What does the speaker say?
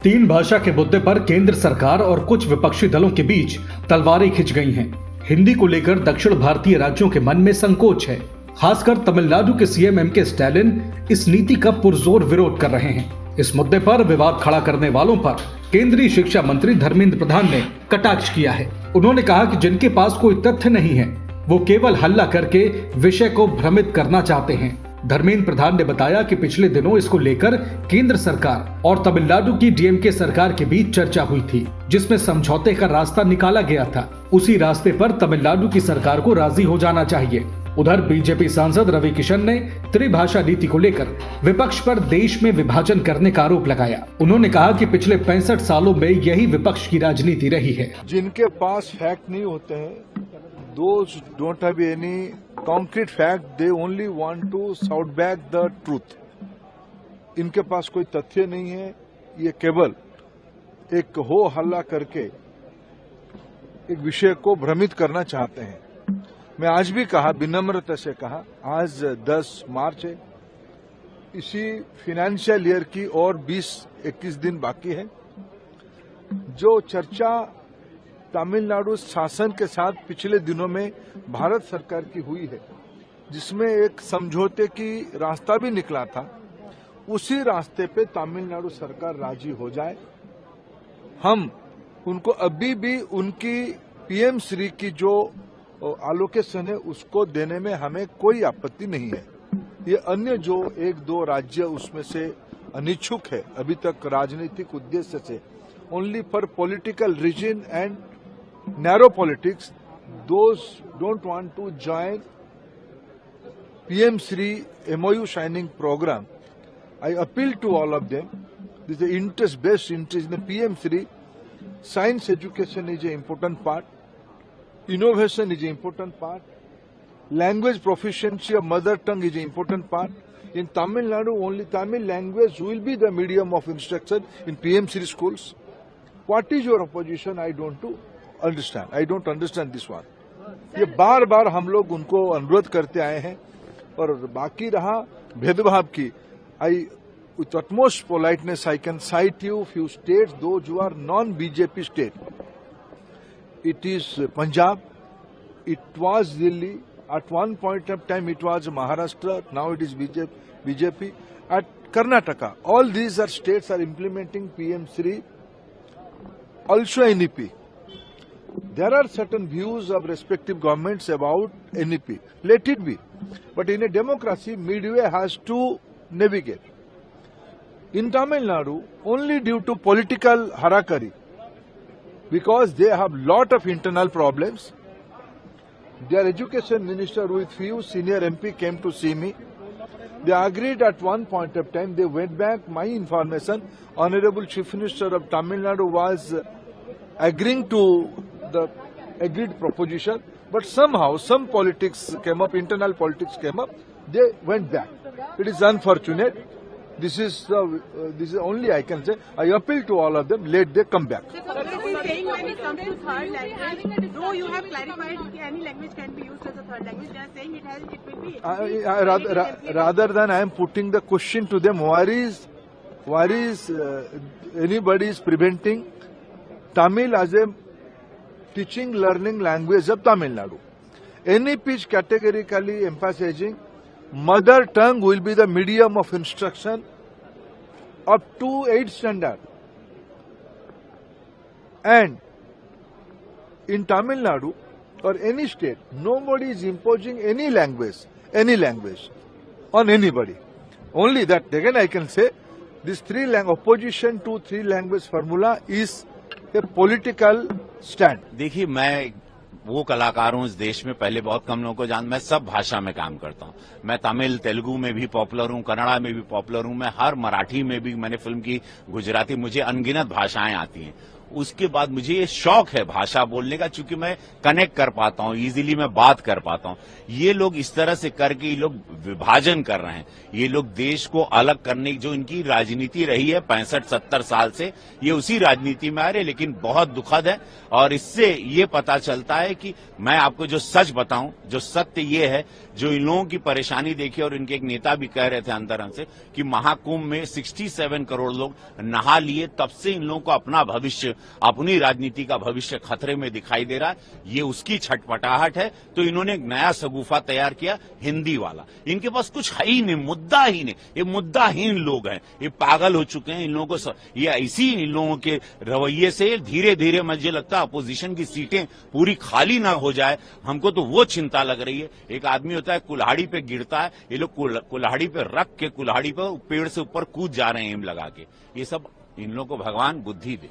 तीन भाषा के मुद्दे पर केंद्र सरकार और कुछ विपक्षी दलों के बीच तलवारें खिंच गई हैं। हिंदी को लेकर दक्षिण भारतीय राज्यों के मन में संकोच है। खासकर तमिलनाडु के सीएम एम के स्टालिन इस नीति का पुरजोर विरोध कर रहे हैं। इस मुद्दे पर विवाद खड़ा करने वालों पर केंद्रीय शिक्षा मंत्री धर्मेंद्र प्रधान ने कटाक्ष किया है। उन्होंने कहा कि जिनके पास कोई तथ्य नहीं है वो केवल हल्ला करके विषय को भ्रमित करना चाहते हैं। धर्मेंद्र प्रधान ने बताया कि पिछले दिनों इसको लेकर केंद्र सरकार और तमिलनाडु की डीएमके सरकार के बीच चर्चा हुई थी, जिसमें समझौते का रास्ता निकाला गया था। उसी रास्ते पर तमिलनाडु की सरकार को राजी हो जाना चाहिए। उधर बीजेपी सांसद रवि किशन ने त्रिभाषा नीति को लेकर विपक्ष पर देश में विभाजन करने का आरोप लगाया। उन्होंने कहा कि पिछले 65 सालों में यही विपक्ष की राजनीति रही है। जिनके पास फैक्ट नहीं होते हैं, those don't have any concrete fact, they only want to shout back the truth. इनके पास कोई तथ्य नहीं है, ये केवल एक हो हल्ला करके एक विषय को भ्रमित करना चाहते हैं। मैं आज भी कहा, विनम्रता से कहा, आज 10 मार्च है, इसी फाइनेंशियल ईयर की और 20-21 दिन बाकी है। जो चर्चा तमिलनाडु शासन के साथ पिछले दिनों में भारत सरकार की हुई है, जिसमें एक समझौते की रास्ता भी निकला था, उसी रास्ते पे तमिलनाडु सरकार राजी हो जाए। हम उनको अभी भी उनकी पीएम श्री की जो एलोकेशन है उसको देने में हमें कोई आपत्ति नहीं है। ये अन्य जो 1-2 राज्य उसमें से अनिच्छुक है अभी तक राजनीतिक उद्देश्य से, only for political reason and narrow politics, those don't want to join PM Shri MOU signing program. I appeal to all of them. This is the interest, best interest in the PM Shri. Science education is an important part. Innovation is an important part. Language proficiency of mother tongue is an important part. In Tamil Nadu, only Tamil language will be the medium of instruction in PM Shri schools. What is your opposition? I don't understand this one. ये बार बार हम लोग उनको अनुरोध करते आए हैं। और बाकी रहा भेदभाव की, I with utmost politeness I can cite you few states, those who are non-BJP state. It is Punjab, it was Delhi, at one point of time it was Maharashtra, now it is BJP, at Karnataka. All these are states are implementing PM Shri, also NEP. There are certain views of respective governments about NEP. Let it be. But in a democracy, midway has to navigate. In Tamil Nadu, only due to political harakiri, because they have lot of internal problems, their education minister with few senior MP came to see me. They agreed at one point of time, they went back, my information, Honorable Chief Minister of Tamil Nadu was agreeing to the agreed proposition, but somehow some politics came up, internal politics came up, they went back. It is unfortunate. This is only I can say. I appeal to all of them, let them come back. So Congress is saying when it comes to third language, though you have clarified any language can be used as a third language, they are saying it will be. Rather than I am putting the question to them, why is anybody is preventing Tamil as a teaching learning language of Tamil Nadu. NEP is categorically emphasizing mother tongue will be the medium of instruction up to 8th standard. And in Tamil Nadu or any state, nobody is imposing any language on anybody. Only that, again I can say, this opposition to 3 language formula is a political stand. देखिए, मैं वो कलाकार हूँ इस देश में, पहले बहुत कम लोगों को मैं सब भाषा में काम करता हूँ। मैं तमिल, तेलुगु में भी पॉपुलर हूँ, कन्नड़ा में भी पॉपुलर हूँ, मैं हर मराठी में भी मैंने फिल्म की, गुजराती, मुझे अनगिनत भाषाएं आती हैं। उसके बाद मुझे ये शौक है भाषा बोलने का, चूंकि मैं कनेक्ट कर पाता हूं, इजीली मैं बात कर पाता हूं। ये लोग इस तरह से करके ये लोग विभाजन कर रहे हैं, ये लोग देश को अलग करने की जो इनकी राजनीति रही है 65-70 साल से, ये उसी राजनीति में आ रहे, लेकिन बहुत दुखद है। और इससे ये पता चलता है कि मैं आपको जो सच बताऊं, जो सत्य ये है, जो इन लोगों की परेशानी देखी, और इनके एक नेता भी कह रहे थे अंदर से कि महाकुंभ में 67 करोड़ लोग नहा लिए, तब से इन लोगों को अपना भविष्य, अपनी राजनीति का भविष्य खतरे में दिखाई दे रहा है। ये उसकी छटपटाहट है। तो इन्होंने एक नया सगुफा तैयार किया, हिंदी वाला। इनके पास कुछ है ही नहीं, मुद्दा ही नहीं, ये मुद्दाहीन लोग हैं, ये पागल हो चुके हैं। इन लोगों को ये इसी इन लोगों के रवैये से धीरे धीरे मुझे लगता है अपोजिशन की सीटें पूरी खाली ना हो जाए, हमको तो वो चिंता लग रही है। एक आदमी होता है कुल्हाड़ी पे गिरता है, ये लोग कुल्हाड़ी पे रख के कुल्हाड़ी पे पेड़ से ऊपर कूद जा रहे हैं एम लगा के। ये सब इन लोगों को भगवान बुद्धि दे।